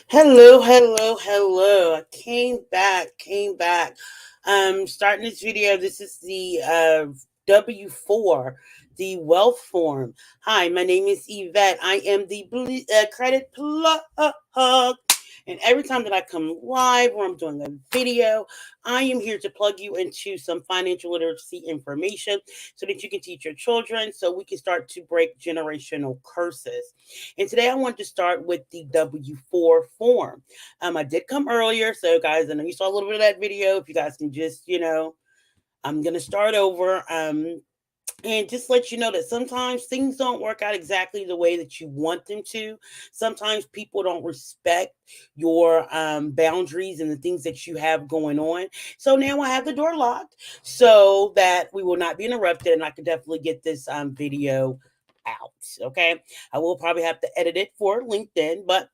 Hello. I came back. Starting this video, this is the W4, the wealth form. Hi, my name is Yvette. I am the credit plug. And every time that I come live or I'm doing a video, I am here to plug you into some financial literacy information so that you can teach your children so we can start to break generational curses. And today I want to start with the W4 form. I did come earlier, so guys, I know you saw a little bit of that video. If you guys can just, I'm gonna start over. And just let you know that sometimes things don't work out exactly the way that you want them to. Sometimes people don't respect your boundaries and the things that you have going on. So now I have the door locked so that we will not be interrupted and I can definitely get this video out. Okay. I will probably have to edit it for LinkedIn, but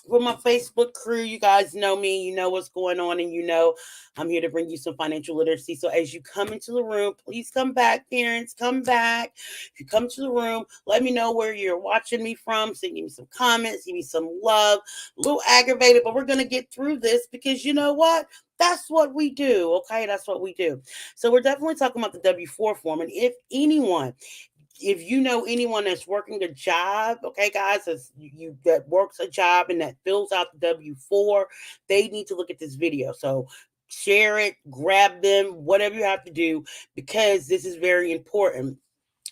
for my Facebook crew, you guys know me, you know what's going on, and you know I'm here to bring you some financial literacy. So as you come into the room, please come back, parents, come back. If you come to the room, let me know where you're watching me from. So give me some comments, give me some love. A little aggravated, but we're gonna get through this because you know what? That's what we do. Okay, that's what we do. So we're definitely talking about the W4 form, and if you know anyone that's working a job, okay, guys, that's you that works a job and that fills out the W4, they need to look at this video. So share it, grab them, whatever you have to do, because this is very important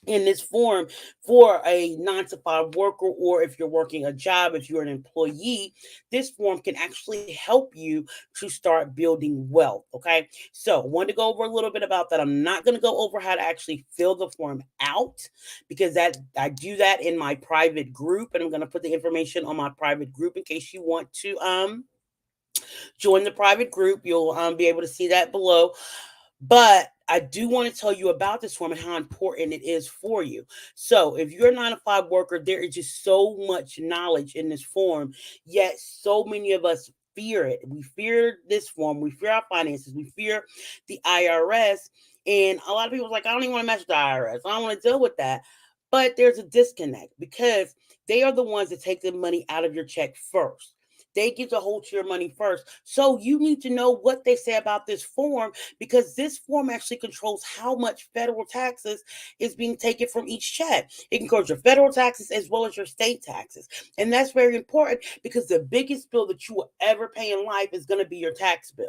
in this form for a 9 to 5 worker, or if you're working a job, if you're an employee, this form can actually help you to start building wealth. Okay, so I wanted to go over a little bit about that. I'm not going to go over how to actually fill the form out because that I do that in my private group, and I'm going to put the information on my private group in case you want to join the private group. You'll be able to see that below. But I do want to tell you about this form and how important it is for you. So, if you're a 9 to 5 worker, there is just so much knowledge in this form, yet so many of us fear it. We fear this form, we fear our finances, we fear the IRS. And a lot of people are like, I don't even want to mess with the IRS, I don't want to deal with that. But there's a disconnect because they are the ones that take the money out of your check first. They get to hold to your money first. So you need to know what they say about this form because this form actually controls how much federal taxes is being taken from each check. It controls your federal taxes as well as your state taxes. And that's very important because the biggest bill that you will ever pay in life is going to be your tax bill.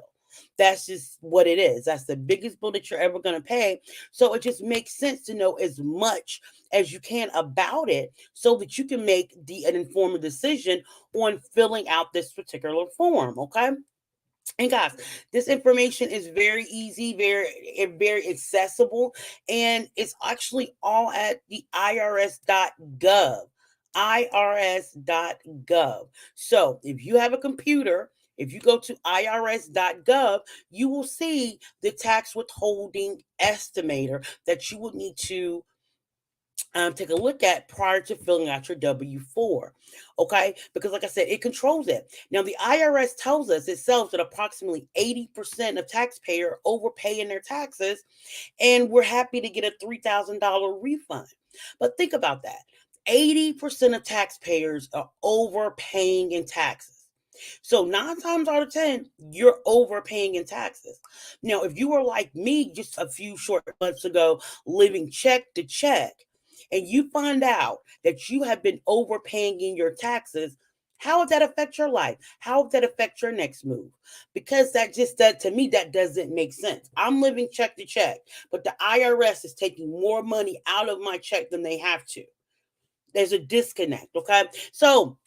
That's just what it is. That's the biggest bill that you're ever going to pay. So it just makes sense to know as much as you can about it so that you can make an informed decision on filling out this particular form. Okay. And guys, this information is very easy, very accessible, and it's actually all at the irs.gov. irs.gov. So if you have a computer, if you go to irs.gov, you will see the tax withholding estimator that you would need to take a look at prior to filling out your W 4. Okay. Because, like I said, it controls it. Now, the IRS tells us itself that approximately 80% of taxpayers overpay in their taxes, and we're happy to get a $3,000 refund. But think about that, 80% of taxpayers are overpaying in taxes. So 9 times out of 10, you're overpaying in taxes. Now, if you were like me just a few short months ago, living check to check, and you find out that you have been overpaying in your taxes, how would that affect your life? How would that affect your next move? Because that to me, that doesn't make sense. I'm living check to check, but the IRS is taking more money out of my check than they have to. There's a disconnect. Okay. So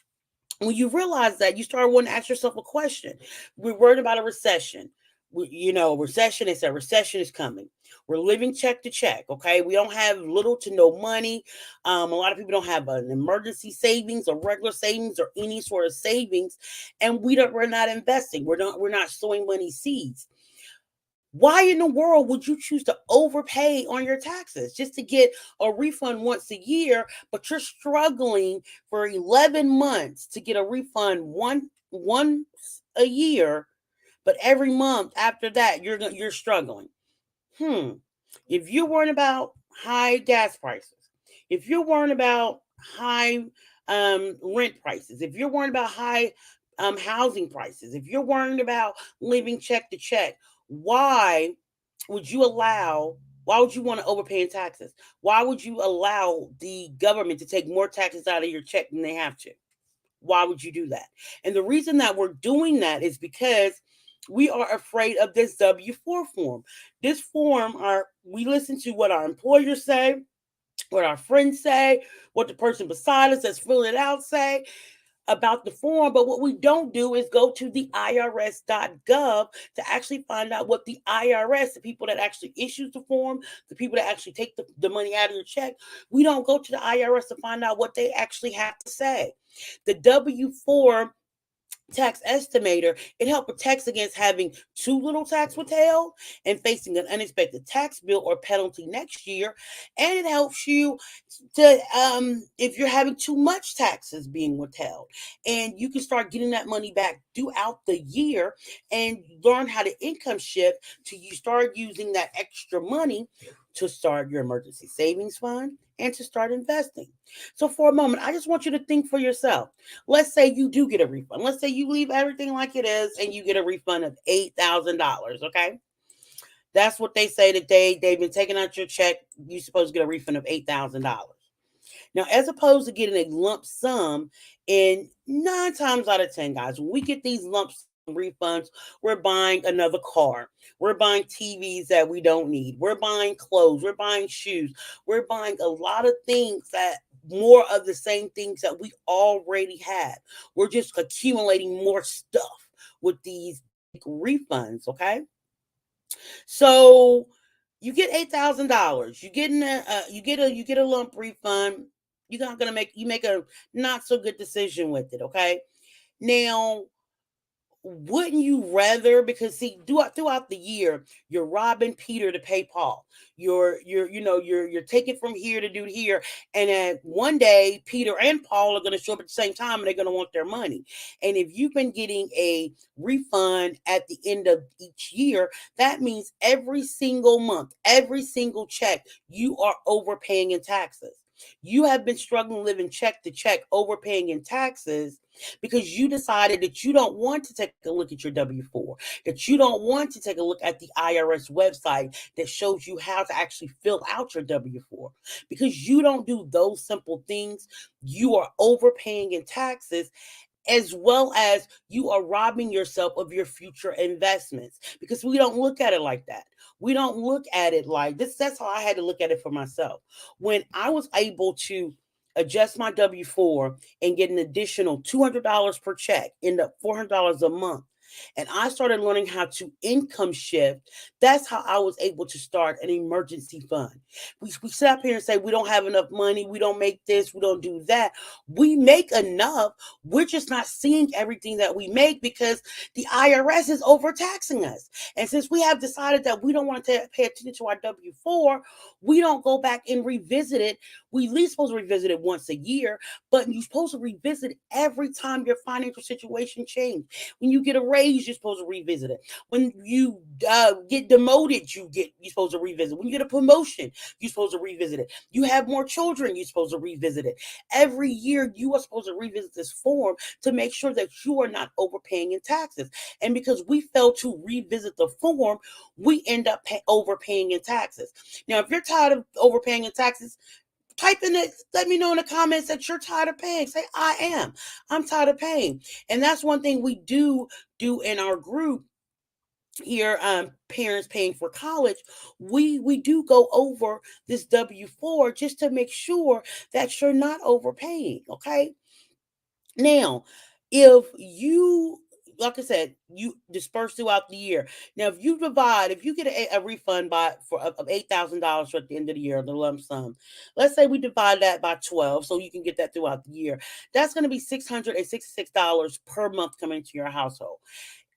when you realize that, you start wanting to ask yourself a question. We're worried about a recession. Recession, it's a recession is coming. We're living check to check. Okay. We don't have little to no money. A lot of people don't have an emergency savings or regular savings or any sort of savings. And we're not investing. We're not sowing money seeds. Why in the world would you choose to overpay on your taxes just to get a refund once a year, but you're struggling for 11 months to get a refund once a year, but every month after that you're struggling? Hmm. If you're worrying about high gas prices, if you're worrying about high rent prices, if you're worrying about high housing prices, if you're worrying about living check to check, why would you allow? Why would you want to overpay in taxes? Why would you allow the government to take more taxes out of your check than they have to? Why would you do that? And the reason that we're doing that is because we are afraid of this W-4 form. This form, we listen to what our employers say, what our friends say, what the person beside us that's filling it out say about the form, but what we don't do is go to the irs.gov to actually find out what the IRS, the people that actually issues the form, the people that actually take the money out of your check, we don't go to the IRS to find out what they actually have to say. The W-4 tax estimator, it helps protects against having too little tax withheld and facing an unexpected tax bill or penalty next year. And it helps you to if you're having too much taxes being withheld, and you can start getting that money back throughout the year and learn how to income shift to you start using that extra money to start your emergency savings fund and to start investing. So for a moment, I just want you to think for yourself. Let's say you do get a refund. Let's say you leave everything like it is and you get a refund of $8,000. Okay, that's what they say that they've been taking out your check. You're supposed to get a refund of $8,000. Now, as opposed to getting a lump sum, in 9 times out of 10, guys, when we get these lump sum refunds, we're buying another car. We're buying TVs that we don't need. We're buying clothes. We're buying shoes. We're buying a lot of things that more of the same things that we already had. We're just accumulating more stuff with these big refunds, okay? So you get $8,000. You get a lump refund. You're not gonna make a not so good decision with it. Okay. Now, wouldn't you rather, because see, throughout the year you're robbing Peter to pay Paul. You're taking from here to do here, and then one day Peter and Paul are going to show up at the same time and they're going to want their money. And if you've been getting a refund at the end of each year, that means every single month, every single check, you are overpaying in taxes. You have been struggling living check to check, overpaying in taxes because you decided that you don't want to take a look at your W-4, that you don't want to take a look at the IRS website that shows you how to actually fill out your W-4. Because you don't do those simple things, you are overpaying in taxes, as well as you are robbing yourself of your future investments, because we don't look at it like that. We don't look at it like this. That's how I had to look at it for myself. When I was able to adjust my W-4 and get an additional $200 per check, end up $400 a month, and I started learning how to income shift, that's how I was able to start an emergency fund. We sit up here and say we don't have enough money, we don't make this, we don't do that. We make enough. We're just not seeing everything that we make because the IRS is overtaxing us. And since we have decided that we don't want to pay attention to our W-4, we don't go back and revisit it. We at least supposed to revisit it once a year, but you're supposed to revisit it every time your financial situation changes. When you get a raise, you're supposed to revisit it. When you get demoted, you're supposed to revisit. When you get a promotion, you're supposed to revisit it. You have more children, you're supposed to revisit it. Every year, you are supposed to revisit this form to make sure that you are not overpaying in taxes. And because we fail to revisit the form, we end up overpaying in taxes. Now, if you're tired of overpaying in taxes, type in it. Let me know in the comments that you're tired of paying. Say, I am. I'm tired of paying. And that's one thing we do in our group here, parents paying for college. We do go over this W-4 just to make sure that you're not overpaying. Okay. Now, if you, like I said, you disperse throughout the year. Now, if you get a refund of $8,000 at the end of the year, the lump sum. Let's say we divide that by 12, so you can get that throughout the year. That's going to be $666 per month coming into your household.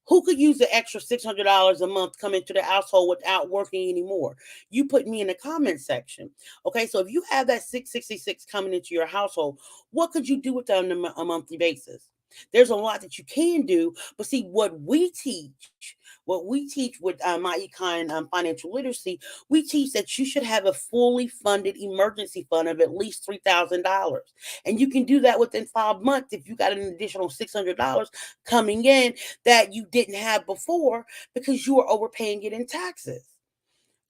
Who could use the extra $600 a month coming to the household without working anymore? You put me in the comment section. Okay, so if you have that 666 coming into your household, what could you do with that on a monthly basis? There's a lot that you can do, but see what we teach What we teach with my econ financial literacy, we teach that you should have a fully funded emergency fund of at least $3,000. And you can do that within 5 months if you got an additional $600 coming in that you didn't have before because you were overpaying it in taxes.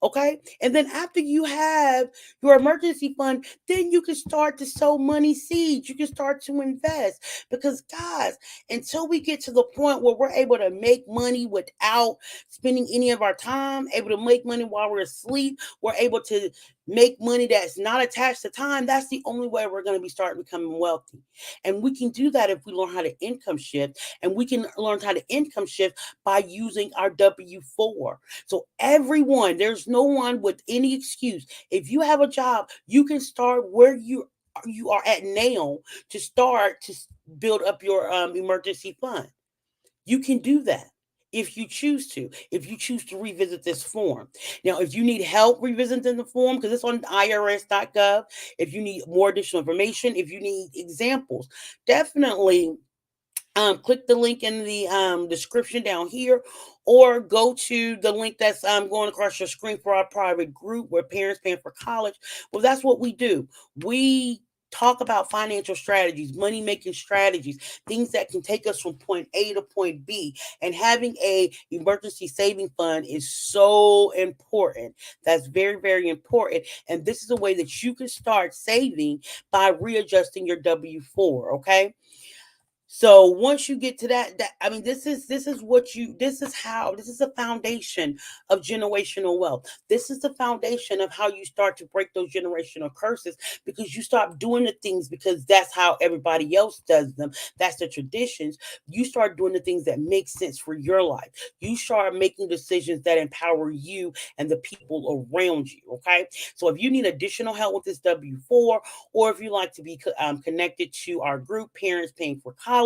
Okay. And then after you have your emergency fund, then you can start to sow money seeds. You can start to invest. Because, guys, until we get to the point where we're able to make money without spending any of our time, able to make money while we're asleep, we're able to make money that's not attached to time, that's the only way we're going to be starting becoming wealthy. And we can do that if we learn how to income shift. And we can learn how to income shift by using our W-4. So everyone, there's no one with any excuse. If you have a job, you can start where you are at now to start to build up your emergency fund. You can do that if you choose to. If you choose to revisit this form. Now, if you need help revisiting the form, because it's on irs.gov, if you need more additional information, if you need examples, definitely click the link in the description down here, or go to the link that's going across your screen for our private group where parents paying for college. Well, that's what we do. We talk about financial strategies, money making strategies, things that can take us from point A to point B. And having a emergency saving fund is so important. That's very, very important. And this is a way that you can start saving by readjusting your W-4. Okay. So once you get to that I mean, this is what you this is the foundation of generational wealth. This is the foundation of how you start to break those generational curses, because you stop doing the things because that's how everybody else does them. That's the traditions. You start doing the things that make sense for your life. You start making decisions that empower you and the people around you. Okay. So if you need additional help with this W-4, or if you like to be connected to our group, Parents Paying for College,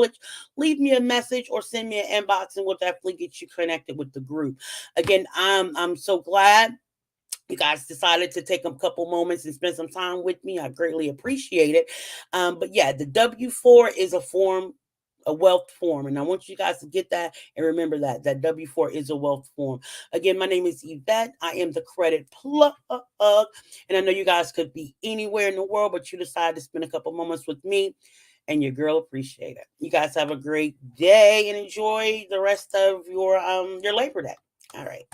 leave me a message or send me an inbox, and we'll definitely get you connected with the group. Again, I'm so glad you guys decided to take a couple moments and spend some time with me. I greatly appreciate it. But yeah, the W-4 is a wealth form. And I want you guys to get that and remember that W-4 is a wealth form. Again, my name is Yvette. I am the credit plug. And I know you guys could be anywhere in the world, but you decided to spend a couple moments with me, and your girl appreciate it. You guys have a great day and enjoy the rest of your Labor Day. All right.